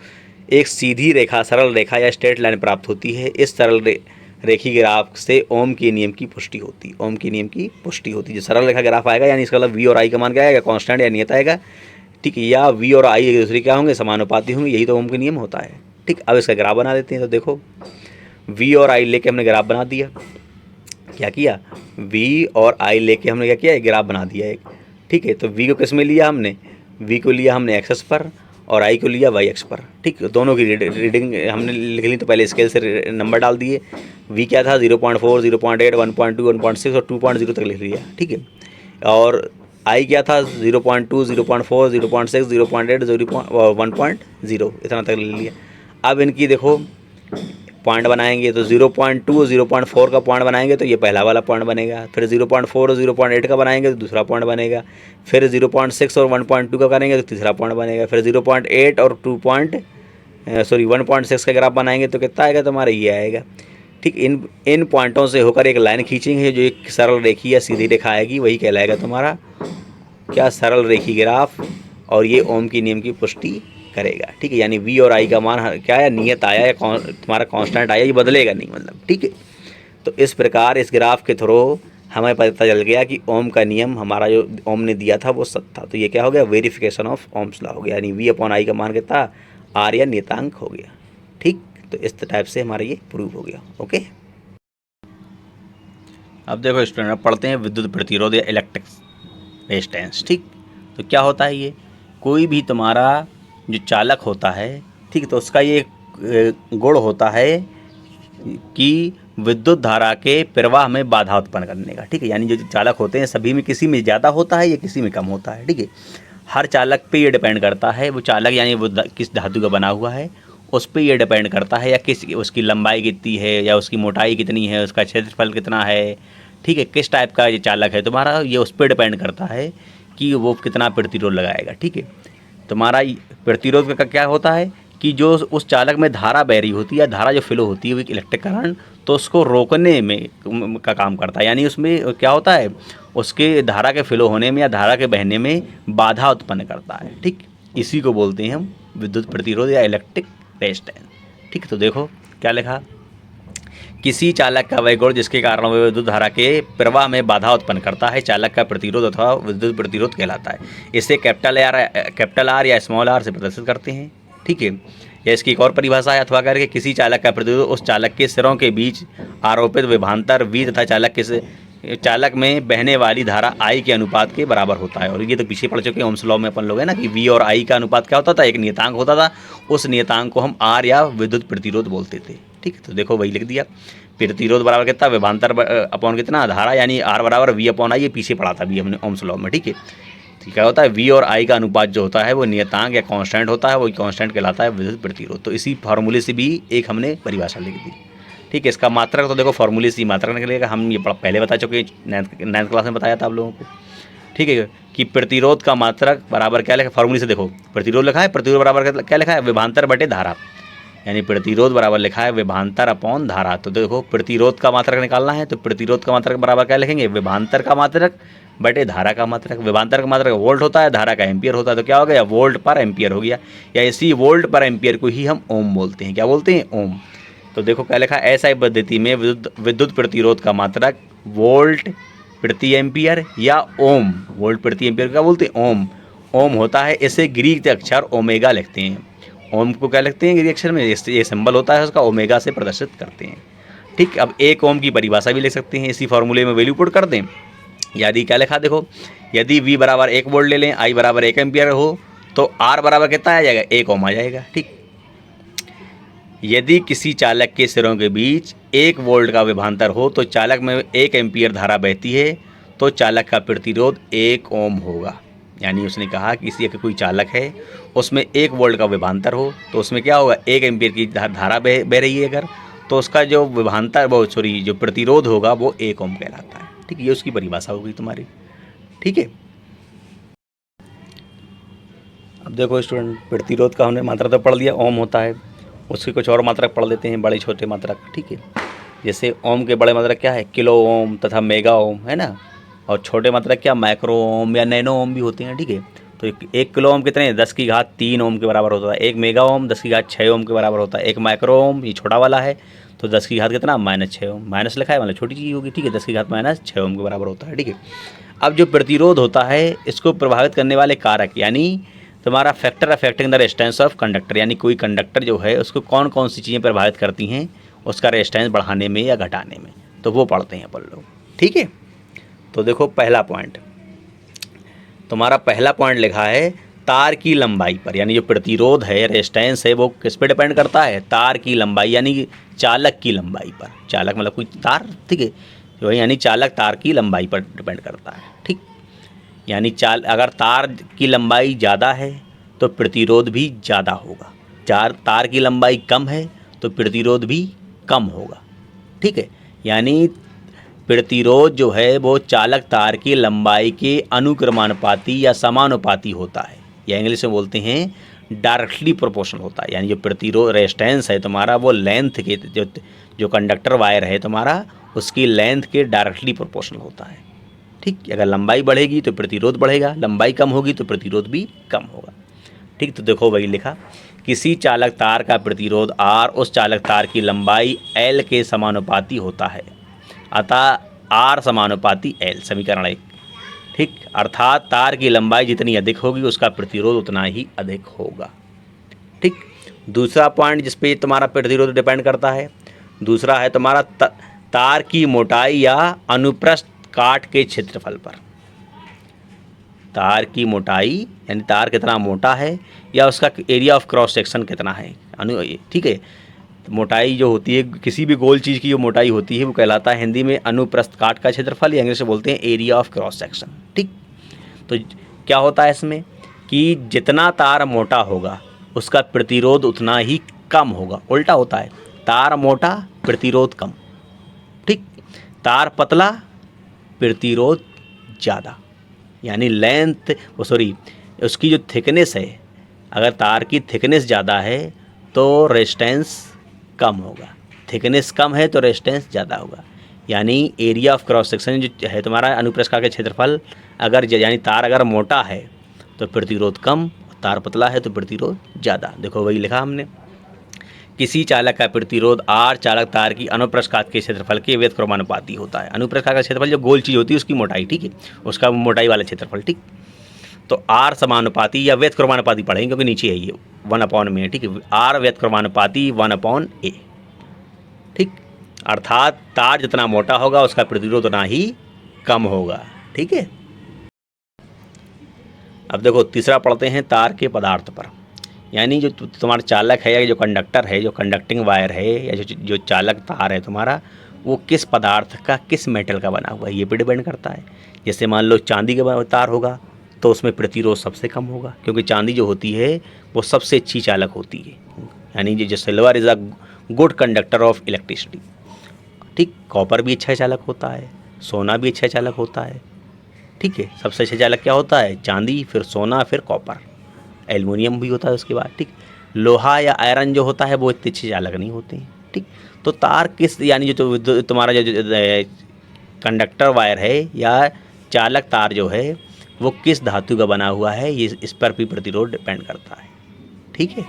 एक सीधी रेखा, सरल रेखा या स्ट्रेट लाइन प्राप्त होती है। इस सरल रेखी ग्राफ से ओम के नियम की पुष्टि होती है। ओम के नियम की पुष्टि होती है। जो सरल रेखा ग्राफ आएगा यानी इसका मतलब V और I का मान क्या आएगा, कांस्टेंट या नियत आएगा। ठीक है, या V और I एक दूसरे क्या होंगे, समानुपाती होंगे। यही तो ओम के नियम होता है। ठीक, अब इसका ग्राफ बना देते हैं। तो देखो V और I लेके हमने ग्राफ बना दिया। क्या किया, V और I लेके हमने क्या किया, एक ग्राफ बना दिया एक। ठीक है, तो V को किस में लिया हमने, V को लिया हमने एक्सेस पर और I को लिया y एक्स पर। ठीक, दोनों की रीडिंग हमने लिख ली। तो पहले स्केल से नंबर डाल दिए। V क्या था, 0.4, 0.8, 1.2, 1.6 और 2.0 तक लिख लिया। ठीक है, और I क्या था, 0.2, 0.4, 0.6, 0.8, 1.0 इतना तक लिख लिया। अब इनकी देखो पॉइंट बनाएंगे तो 0.2 0.4 का पॉइंट बनाएंगे तो ये पहला वाला पॉइंट बनेगा। फिर 0.4 और 0.8 का बनाएंगे तो दूसरा पॉइंट बनेगा। फिर 0.6 और 1.2 का करेंगे तो तीसरा पॉइंट बनेगा। फिर 0.8 और 1.6 का ग्राफ बनाएंगे तो कितना आएगा, तुम्हारा ये आएगा। ठीक, इन पॉइंटों से होकर एक लाइन खींचेंगे जो एक सरल रेखी या सीधी रेखा आएगी, वही कहलाएगा तुम्हारा क्या, सरल रेखी ग्राफ। और ये ओम की नियम की पुष्टि करेगा। ठीक है, यानी V और I का मान क्या है, नियत आया या तुम्हारा कांस्टेंट आया, ये बदलेगा नहीं मतलब। ठीक है, तो इस प्रकार इस ग्राफ के थ्रू हमें पता चल गया कि ओम का नियम हमारा जो ओम ने दिया था वो सत्य था। तो ये क्या हो गया, वेरिफिकेशन ऑफ ओम्स लॉ हो गया। यानी V अपॉन I का मान कितना, R या नियतांक हो गया। ठीक, तो इस टाइप से हमारा ये प्रूव हो गया। ओके, अब देखो स्टूडेंट पढ़ते हैं विद्युत प्रतिरोध या इलेक्ट्रिक रेजिस्टेंस। ठीक, तो क्या होता है, ये कोई भी तुम्हारा जो चालक होता है, ठीक, तो उसका ये गुण होता है कि विद्युत धारा के प्रवाह में बाधा उत्पन्न करने का। ठीक है, यानी जो चालक होते हैं सभी में किसी में ज़्यादा होता है या किसी में कम होता है। ठीक है, हर चालक पे ये डिपेंड करता है, वो चालक यानी वो किस धातु का बना हुआ है उस पर ये डिपेंड करता है, या किस उसकी लंबाई कितनी है या उसकी मोटाई कितनी है, उसका क्षेत्रफल कितना है। ठीक है, किस टाइप का ये चालक है तुम्हारा, ये उस पर डिपेंड करता है कि वो कितना प्रतिरोध लगाएगा। ठीक है, तुम्हारा प्रतिरोध का क्या होता है कि जो उस चालक में धारा बह रही होती है या धारा जो फ्लो होती है वो इलेक्ट्रिक करंट, तो उसको रोकने में का काम करता है। यानी उसमें क्या होता है, उसके धारा के फ्लो होने में या धारा के बहने में बाधा उत्पन्न करता है। ठीक, इसी को बोलते हैं हम विद्युत प्रतिरोध या इलेक्ट्रिक रेजिस्टेंस। ठीक, तो देखो क्या लिखा, किसी चालक का वह गुण जिसके कारण वह विद्युत धारा के प्रवाह में बाधा उत्पन्न करता है चालक का प्रतिरोध अथवा विद्युत प्रतिरोध कहलाता है। इसे कैपिटल आर या स्मॉल आर से प्रदर्शित करते हैं। ठीक है, या इसकी एक और परिभाषा है, अथवा करके किसी चालक का प्रतिरोध उस चालक के सिरों के बीच आरोपित विभवांतर V तथा चालक में बहने वाली धारा I के अनुपात के बराबर होता है। और ये तो पीछे पढ़ चुके हैं ओम्स लॉ में अपन लोग है ना, कि V और I का अनुपात क्या होता था, एक नियतांक होता था, उस नियतांक को हम R या विद्युत प्रतिरोध बोलते थे। ठीक, तो देखो वही लिख दिया, प्रतिरोध बराबर कितना, विभवांतर अपॉन कितना, धारा, यानी R बराबर V अपॉन I, ये पीछे पढ़ा था भी हमने ओम्स लॉ में। ठीक है, तो क्या होता है, V और I का अनुपात जो होता है वो नियतांक या कांस्टेंट होता है, वो कांस्टेंट कहलाता है विद्युत प्रतिरोध। तो इसी फार्मूले से भी एक हमने परिभाषा लिख दी। ठीक है, इसका मात्रक तो देखो फार्मूले से ही मात्रक निकलेगा, हम ये पहले बता चुके हैं, नाइन्थ क्लास में बताया था आप लोगों को। ठीक है, कि प्रतिरोध का मात्रक बराबर क्या लिखा, फार्मूले से देखो प्रतिरोध लिखा है, प्रतिरोध बराबर क्या लिखा है, विभवांतर बटे धारा, यानी प्रतिरोध बराबर लिखा है विभवांतर अपॉन धारा। तो देखो प्रतिरोध का मात्रक निकालना है तो प्रतिरोध का मात्रक बराबर क्या लिखेंगे, विभवांतर का मात्रक बटे धारा का मात्रक। विभवांतर का मात्रक वोल्ट होता है, धारा का एम्पियर होता है, तो क्या हो गया, वोल्ट पर एम्पियर हो गया, या इसी वोल्ट पर एम्पियर को ही हम ओम बोलते हैं। क्या बोलते हैं, ओम। तो देखो क्या लिखा है, SI पद्धति में विद्युत प्रतिरोध का मात्रक वोल्ट प्रति एम्पियर या ओम, वोल्ट प्रति एम्पियर क्या बोलते हैं, ओम। ओम होता है, इसे ग्रीक अक्षर ओमेगा लिखते हैं। ओम को क्या लिखते हैं ग्रीक अक्षर में, ये सिंबल होता है उसका, ओमेगा से प्रदर्शित करते हैं। ठीक, अब एक ओम की परिभाषा भी लिख सकते हैं, इसी फॉर्मूले में वैल्यू पुट कर दें। यदि क्या लिखा, देखो यदि V बराबर 1 वोल्ट ले लें, I बराबर 1 एम्पियर हो तो R बराबर कितना आ जाएगा, 1 ओम आ जाएगा। ठीक, यदि किसी चालक के सिरों के बीच 1 वोल्ट का विभवांतर हो तो चालक में 1 एम्पियर धारा बहती है तो चालक का प्रतिरोध 1 ओम होगा। यानी उसने कहा कि किसी कोई चालक है उसमें 1 वोल्ट का विभवांतर हो तो उसमें क्या होगा, 1 एम्पियर की धारा बह रही है अगर, तो उसका जो विभानता वो सॉरी जो प्रतिरोध होगा वो 1 ओम कहलाता है। ठीक, ये उसकी परिभाषा होगी तुम्हारी। ठीक है, अब देखो स्टूडेंट, प्रतिरोध का हमने मात्रा तो पढ़ लिया, ओम होता है, उसकी कुछ और मात्रक पढ़ लेते हैं, बड़े छोटे मात्रक। ठीक है, जैसे ओम के बड़े मात्रक क्या है, किलो ओम तथा मेगा ओम, है ना, और छोटे मात्रक क्या, माइक्रो ओम या नैनो ओम भी होते हैं। ठीक है, तो 1 किलो ओम कितने, 10⁻³ ओम के बराबर होता है। 1 मेगा ओम 10⁻6 ओम के बराबर होता है। 1 माइक्रो ओम ये छोटा वाला है तो 10 की घात कितना, -6 ओम, माइनस लिखा है मतलब छोटी चीज़ होगी। ठीक है, 10 की घात -6 ओम के बराबर होता है। ठीक है, अब जो प्रतिरोध होता है इसको प्रभावित करने वाले कारक, यानी तुम्हारा factor affecting the resistance of conductor, यानी कोई कंडक्टर जो है उसको कौन कौन सी चीज़ें प्रभावित करती हैं उसका रेजिस्टेंस बढ़ाने में या घटाने में, तो वो पढ़ते हैं अपन लोग। ठीक है, तो देखो पहला पॉइंट, तुम्हारा पहला पॉइंट लिखा है तार की लंबाई पर, यानी जो प्रतिरोध है रेजिस्टेंस है वो किस पे डिपेंड करता है, तार की लंबाई यानी चालक की लंबाई पर। चालक मतलब कोई तार, ठीक है, जो है यानी चालक तार की लंबाई पर डिपेंड करता है। ठीक, यानी अगर तार की लंबाई ज़्यादा है तो प्रतिरोध भी ज़्यादा होगा, तार की लंबाई कम है तो प्रतिरोध भी कम होगा। ठीक है, यानी प्रतिरोध जो है वो चालक तार की लंबाई के अनुक्रमानुपाती या समानुपाती होता है, या इंग्लिश में बोलते हैं डायरेक्टली प्रोपोर्शनल होता है। यानी जो प्रतिरोध रेजिस्टेंस है तुम्हारा वो लेंथ के जो कंडक्टर वायर है तुम्हारा उसकी लेंथ के डायरेक्टली प्रोपोर्शनल होता है। ठीक, अगर लंबाई बढ़ेगी तो प्रतिरोध बढ़ेगा, लंबाई कम होगी तो प्रतिरोध भी कम होगा। ठीक, तो देखो वही लिखा, किसी चालक तार का प्रतिरोध R उस चालक तार की लंबाई L के समानुपाती होता है, अतः R समानुपाती L, समीकरण 1। ठीक, अर्थात तार की लंबाई जितनी अधिक होगी उसका प्रतिरोध उतना ही अधिक होगा। ठीक, दूसरा पॉइंट जिस पे तुम्हारा प्रतिरोध डिपेंड करता है, दूसरा है तुम्हारा तार की मोटाई या अनुप्रस्थ काट के क्षेत्रफल पर। तार की मोटाई यानी तार कितना मोटा है या उसका एरिया ऑफ क्रॉस सेक्शन कितना है, ठीक है, मोटाई जो होती है किसी भी गोल चीज़ की जो मोटाई होती है वो कहलाता है हिंदी में अनुप्रस्थ काट का क्षेत्रफल, या इंग्लिश में बोलते हैं एरिया ऑफ क्रॉस सेक्शन। ठीक, तो क्या होता है इसमें कि जितना तार मोटा होगा उसका प्रतिरोध उतना ही कम होगा, उल्टा होता है, तार मोटा प्रतिरोध कम। ठीक, तार पतला प्रतिरोध ज़्यादा, यानी लेंथ उसकी जो थिकनेस है, अगर तार की थिकनेस ज़्यादा है तो रेजिस्टेंस कम होगा, थिकनेस कम है तो रेजिस्टेंस ज़्यादा होगा। यानी एरिया ऑफ क्रॉस सेक्शन जो है तुम्हारा अनुप्रस्थ काट का क्षेत्रफल, अगर यानी तार अगर मोटा है तो प्रतिरोध कम, तार पतला है तो प्रतिरोध ज़्यादा। देखो वही लिखा हमने, किसी चालक का प्रतिरोध R चालक तार की अनुप्रस्थ काट के क्षेत्रफल के व्युत्क्रमानुपाती होता है। अनुप्रस्थ काट का क्षेत्रफल जो गोल चीज़ होती है उसकी मोटाई, ठीक है, उसका मोटाई वाला क्षेत्रफल। ठीक, तो R समानुपाती या व्युत्क्रमानुपाती पढ़ेंगे क्योंकि नीचे है ये 1/में। ठीक है, R व्युत्क्रमानुपाती 1/A। ठीक, अर्थात तार जितना मोटा होगा उसका प्रतिरोध उतना ही कम होगा। ठीक है, अब देखो तीसरा पढ़ते हैं तार के पदार्थ पर, यानी जो तुम्हारा चालक है या जो कंडक्टर है, जो कंडक्टिंग वायर है या जो चालक तार है तुम्हारा, वो किस पदार्थ का, किस मेटल का बना हुआ है ये पे डिपेंड करता है। जैसे मान लो चांदी का तार होगा तो उसमें प्रतिरोध सबसे कम होगा, क्योंकि चांदी जो होती है वो सबसे अच्छी चालक होती है, यानी जो silver is a good conductor of electricity. ठीक, कॉपर भी अच्छा चालक होता है, सोना भी अच्छा चालक होता है। ठीक है, सबसे अच्छा चालक क्या होता है, चांदी, फिर सोना, फिर कॉपर, एल्युमिनियम भी होता है उसके बाद। ठीक, लोहा या आयरन जो होता है वो इतने अच्छे चालक नहीं होते हैं। ठीक, तो तार किस, यानी जो तुम्हारा जो कंडक्टर वायर है या चालक तार जो है वो किस धातु का बना हुआ है, ये इस पर भी प्रतिरोध डिपेंड करता है। ठीक है,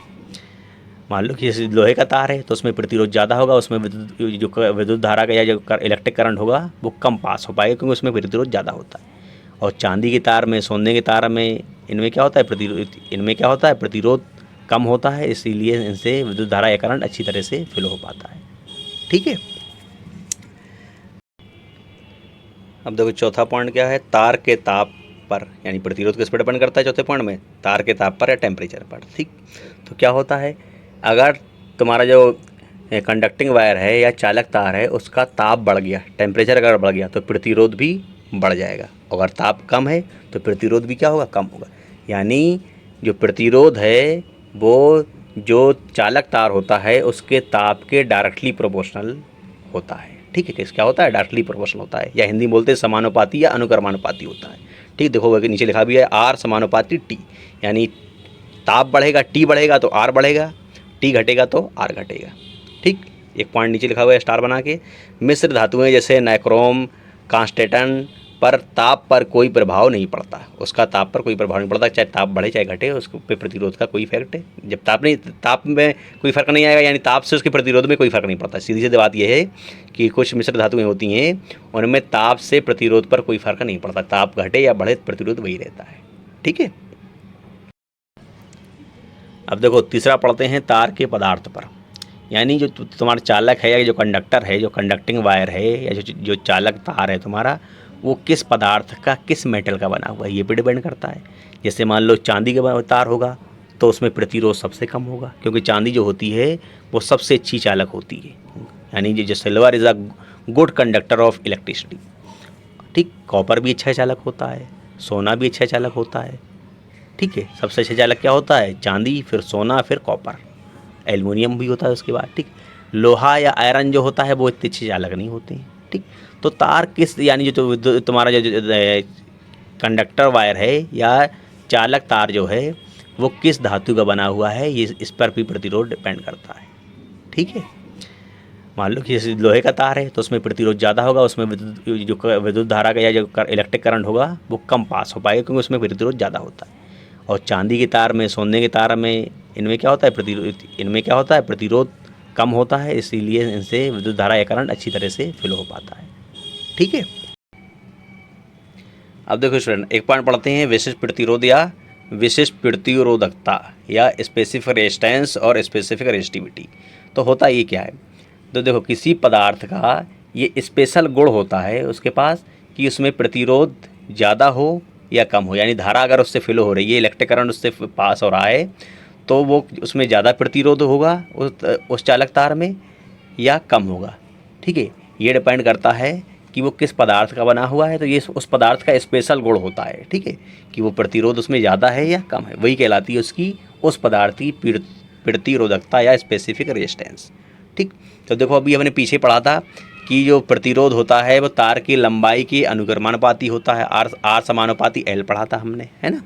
मान लो कि जैसे लोहे का तार है तो उसमें प्रतिरोध ज़्यादा होगा, उसमें विद्युत धारा का या जो इलेक्ट्रिक करंट होगा वो कम पास हो पाएगा क्योंकि उसमें प्रतिरोध ज़्यादा होता है। और चांदी के तार में, सोने के तार में, इनमें क्या होता है, प्रतिरोध कम होता है, इसीलिए इनसे विद्युत धारा या करंट अच्छी तरह से फ्लो हो पाता है। ठीक है, अब देखो चौथा पॉइंट क्या है, तार के ताप पर, यानी प्रतिरोध किस पर डिपेंड करता है चौथे पॉइंट में, तार के ताप पर या टेम्परेचर पर। ठीक, तो क्या होता है, अगर तुम्हारा जो कंडक्टिंग वायर है या चालक तार है उसका ताप बढ़ गया, टेम्परेचर अगर बढ़ गया तो प्रतिरोध भी बढ़ जाएगा, अगर ताप कम है तो प्रतिरोध भी क्या होगा, कम होगा। यानी जो प्रतिरोध है वो जो चालक तार होता है उसके ताप के डायरेक्टली प्रोपोर्शनल होता है। ठीक है, क्या होता है? डायरेक्टली प्रोपोर्शनल होता है, या हिंदी में बोलते हैं समानुपाती या अनुक्रमानुपाती होता है। ठीक, देखो वो नीचे लिखा भी है आर समानुपाती टी, यानी ताप बढ़ेगा, टी बढ़ेगा तो आर बढ़ेगा, टी घटेगा तो आर घटेगा। ठीक, एक पॉइंट नीचे लिखा हुआ है स्टार बना के। मिश्र धातुएं जैसे नाइक्रोम, कांस्टेटन पर ताप पर कोई प्रभाव नहीं पड़ता, उसका ताप पर कोई प्रभाव नहीं पड़ता, चाहे ताप बढ़े चाहे घटे, उसके पे प्रतिरोध का कोई इफेक्ट है। जब ताप में कोई फर्क नहीं आएगा, यानी ताप से उसके प्रतिरोध में कोई फर्क नहीं पड़ता। सीधी सीधी बात यह है कि कुछ मिश्र धातुएं होती हैं उनमें ताप से प्रतिरोध पर कोई फर्क नहीं पड़ता, ताप घटे या बढ़े प्रतिरोध वही रहता है। ठीक है, अब देखो तीसरा पढ़ते हैं तार के पदार्थ पर, यानी जो तुम्हारा चालक है या जो कंडक्टर है, जो कंडक्टिंग वायर है या जो चालक तार है तुम्हारा, वो किस पदार्थ का, किस मेटल का बना हुआ है, ये पे डिपेंड करता है। जैसे मान लो चांदी का तार होगा तो उसमें प्रतिरोध सबसे कम होगा, क्योंकि चांदी जो होती है वो सबसे अच्छी चालक होती है, यानी जो silver is a good conductor of electricity. ठीक, कॉपर भी अच्छा चालक होता है, सोना भी अच्छा चालक होता है। ठीक है, सबसे अच्छा चालक क्या होता है? चांदी, फिर सोना, फिर कॉपर, एल्युमिनियम भी होता है उसके बाद। ठीक, लोहा या आयरन जो होता है वो इतने अच्छे चालक नहीं होते हैं। ठीक, तो तार किस, यानी जो तुम्हारा जो कंडक्टर वायर है या चालक तार जो है वो किस धातु का बना हुआ है, ये इस पर भी प्रतिरोध डिपेंड करता है। ठीक है, मान लो कि जैसे लोहे का तार है तो उसमें प्रतिरोध ज़्यादा होगा, उसमें विद्युत धारा का या जो इलेक्ट्रिक करंट होगा वो कम पास हो पाएगा, क्योंकि उसमें प्रतिरोध ज़्यादा होता है। और चांदी के तार में, सोने के तार में, इनमें क्या होता है? प्रतिरोध कम होता है, इसीलिए इनसे विद्युत धारा या करंट अच्छी तरह से फ्लो हो पाता है। ठीक है, अब देखो स्टूडेंट एक पॉइंट पढ़ते हैं, विशिष्ट प्रतिरोध या विशिष्ट प्रतिरोधकता या स्पेसिफिक रेजिस्टेंस और स्पेसिफिक रेजिस्टिविटी। तो होता ये क्या है? तो देखो किसी पदार्थ का ये स्पेशल गुण होता है उसके पास कि उसमें प्रतिरोध ज़्यादा हो या कम हो, यानी धारा अगर उससे फ्लो हो रही है, इलेक्ट्रिक करंट उससे पास हो रहा है, तो वो उसमें ज़्यादा प्रतिरोध होगा उस चालक तार में या कम होगा। ठीक है, ये डिपेंड करता है कि वो किस पदार्थ का बना हुआ है, तो ये उस पदार्थ का स्पेशल गुण होता है। ठीक है, कि वो प्रतिरोध उसमें ज़्यादा है या कम है, वही कहलाती है उसकी उस पदार्थ की प्रतिरोधकता या स्पेसिफिक रेजिस्टेंस। ठीक, तो देखो अभी हमने पीछे पढ़ा था कि जो प्रतिरोध होता है वो तार की लंबाई के अनुक्रमानुपाती होता है, आर समानुपाती एल पढ़ा था हमने, है ना,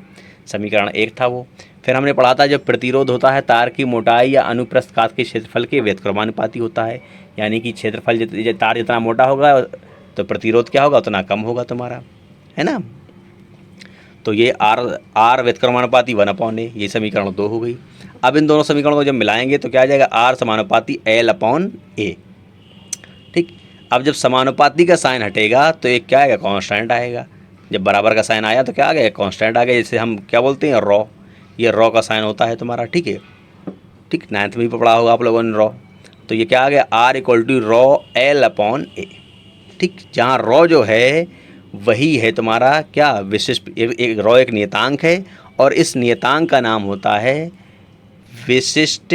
समीकरण 1 था वो। फिर हमने पढ़ा था जब प्रतिरोध होता है तार की मोटाई या अनुप्रस्थ काट के क्षेत्रफल के व्युत्क्रमानुपाती होता है, यानी कि क्षेत्रफल तार जितना मोटा होगा तो प्रतिरोध क्या होगा, उतना कम होगा तुम्हारा, है ना। तो ये आर व्युत्क्रमानुपाती 1/a, ये समीकरण 2 हो गई। अब इन दोनों समीकरणों को जब मिलाएंगे तो क्या आ जाएगा? आर समानुपाती L/A। ठीक, अब जब समानुपाती का साइन हटेगा तो एक क्या आएगा? कांस्टेंट आएगा। जब बराबर का साइन आया तो क्या आ गया? कांस्टेंट आ गया, जैसे हम क्या बोलते हैं रॉ, ये रॉ का साइन होता है तुम्हारा। ठीक है, ठीक, 9th में भी पढ़ा होगा आप लोगों ने रॉ। तो ये क्या आ गया? R = raw L/A। ठीक, जहाँ रॉ जो है वही है तुम्हारा क्या? विशिष्ट, एक रॉ एक नियतांक है और इस नियतांक का नाम होता है विशिष्ट,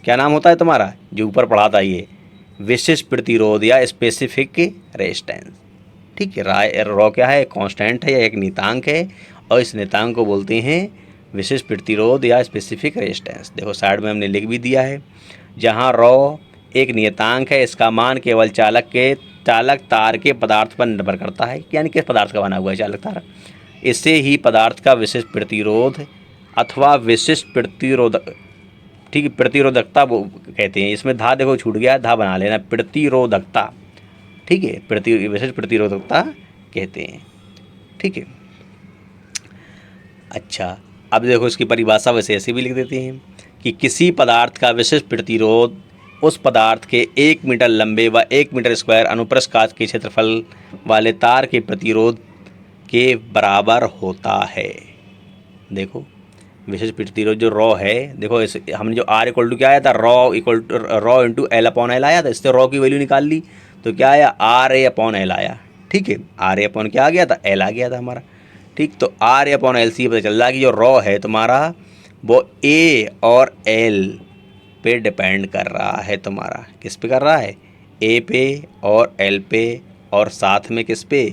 क्या नाम होता है तुम्हारा जो ऊपर पढ़ा था ये? विशिष्ट प्रतिरोध या स्पेसिफिक रेजिस्टेंस। ठीक है, रॉ क्या है? कांस्टेंट है या एक नियतांक है, और इस नियतांक को बोलते हैं विशिष्ट प्रतिरोध या स्पेसिफिक रेजिस्टेंस। देखो साइड में हमने लिख भी दिया है, जहाँ रॉ एक नियतांक है, इसका मान केवल चालक तार के पदार्थ पर निर्भर करता है, यानी किस पदार्थ का बना हुआ है चालक तार, इससे ही पदार्थ का विशिष्ट प्रतिरोध अथवा विशिष्ट प्रतिरोधक, ठीक है, प्रतिरोधकता वो कहते हैं। इसमें धा देखो छूट गया, धा बना लेना, प्रतिरोधकता। ठीक है, विशिष्ट प्रतिरोधकता कहते हैं। ठीक है, अच्छा अब देखो इसकी परिभाषा वैसे ऐसे भी लिख देते हैं कि किसी पदार्थ का विशिष्ट प्रतिरोध उस पदार्थ के 1 मीटर लंबे व 1 मीटर स्क्वायर अनुप्रस्थ काट के क्षेत्रफल वाले तार के प्रतिरोध के बराबर होता है। देखो विशिष्ट प्रतिरोध जो रॉ है, देखो हमने जो R = क्या आया था? रॉ × L/L आया था, इससे रॉ की वैल्यू निकाल ली तो क्या आया? RA/L आया। ठीक है, RA/ क्या आ गया था? L आ गया था हमारा। ठीक, तो RA/L से पता चल रहा है कि जो रॉ है तुम्हारा वो A और L पे डिपेंड कर रहा है तुम्हारा। किस पे कर रहा है? A पे और L पे, और साथ में किस पे?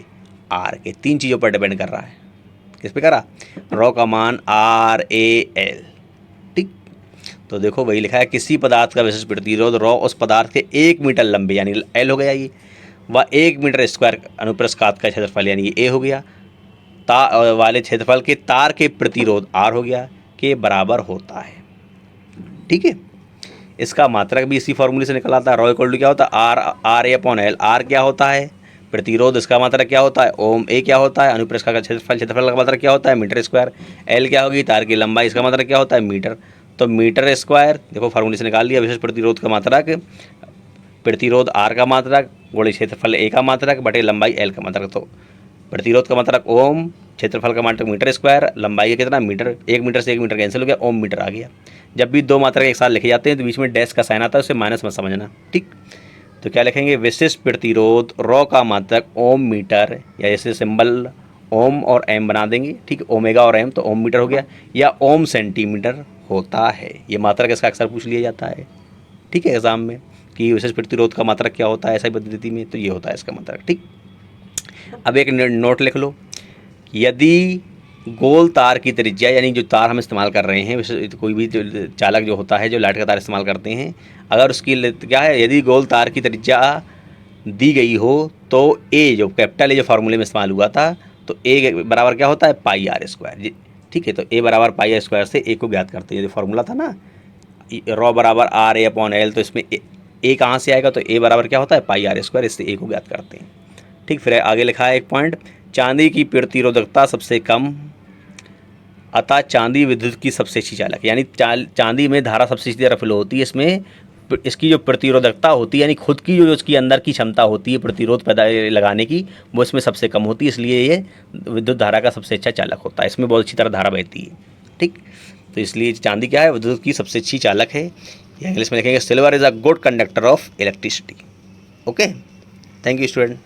R के, 3 चीज़ों पर डिपेंड कर रहा है। किस पे करा? रॉ का मान RAL। ठीक, तो देखो वही लिखा है, किसी पदार्थ का विशिष्ट प्रतिरोध रॉ उस पदार्थ के 1 मीटर लंबे यानी एल हो गया ये, व 1 मीटर स्क्वायर अनुप्रस्थ कात का क्षेत्रफल यानी ये ए हो गया, वाले क्षेत्रफल के तार के प्रतिरोध आर हो गया के बराबर होता है। ठीक है, इसका मात्रक भी इसी फॉर्मूले से निकल आता है। रॉ इक्वल टू क्या होता है, R A upon L. R क्या होता है, प्रतिरोध, इसका मात्रक क्या होता है ओम। ए क्या होता है, अनुप्रस्थ का क्षेत्रफल, क्षेत्रफल का मात्रक क्या होता है मीटर स्क्वायर। एल क्या होगी, तार की लंबाई, इसका मात्रक क्या होता है मीटर। तो मीटर स्क्वायर देखो फार्मूले से निकाल लिया, विशेष प्रतिरोध का मात्रक, प्रतिरोध आर का मात्रक गुणे क्षेत्रफल ए का मात्रक बटे लंबाई एल का मात्रक। तो प्रतिरोध का मात्रक ओम, क्षेत्रफल का मात्रक मीटर स्क्वायर, लंबाई का कितना मीटर, 1 मीटर से 1 मीटर कैंसिल हो गया, ओम मीटर आ गया। जब भी दो मात्रक एक साथ लिखे जाते हैं तो बीच में डैश का साइन आता है, उससे माइनस मत समझना। ठीक, तो क्या लिखेंगे, विशिष्ट प्रतिरोध रॉ का मात्रक ओम मीटर, या जैसे सिंबल ओम और एम बना देंगे। ठीक, ओमेगा और एम, तो ओम मीटर हो गया, या ओम सेंटीमीटर होता है। ये मात्रक इसका अक्सर पूछ लिया जाता है, ठीक है, एग्जाम में, कि विशेष प्रतिरोध का मात्रक क्या होता है ऐसा पद्धति में, तो ये होता है इसका मात्रक। ठीक, अब एक नोट लिख लो, यदि गोल तार की त्रिज्या, यानी जो तार हम इस्तेमाल कर रहे हैं, कोई भी जो चालक जो होता है, जो लाइट का तार इस्तेमाल करते हैं, अगर उसकी क्या है, यदि गोल तार की त्रिज्या दी गई हो तो ए, जो कैपिटल ए जो फार्मूले में इस्तेमाल हुआ था, तो ए बराबर क्या होता है पाई आर स्क्वायर। ठीक है, तो ए बराबर पाई आर स्क्वायर से ए को ज्ञात करते हैं। जो फार्मूला था ना रॉ बराबर आर ए अपॉन एल, तो इसमें ए कहाँ से आएगा, तो ए बराबर क्या होता है पाई आर स्क्वायर, इससे ए को ज्ञात करते हैं। ठीक, फिर आगे लिखा है एक पॉइंट, चांदी की प्रतिरोधकता सबसे कम, अतः चांदी विद्युत की सबसे अच्छी चालक, यानी चांदी में धारा सबसे अच्छी तरह फ्लो होती है, इसमें इसकी जो प्रतिरोधकता होती है, यानी खुद की जो उसकी अंदर की क्षमता होती है प्रतिरोध पैदा लगाने की, वो इसमें सबसे कम होती है, इसलिए ये विद्युत धारा का सबसे अच्छा चालक होता है, इसमें बहुत अच्छी तरह धारा बहती है। ठीक, तो इसलिए चांदी क्या है, विद्युत की सबसे अच्छी चालक है। इंग्लिश में लिखेंगे silver is a good conductor of electricity. Okay, thank you student.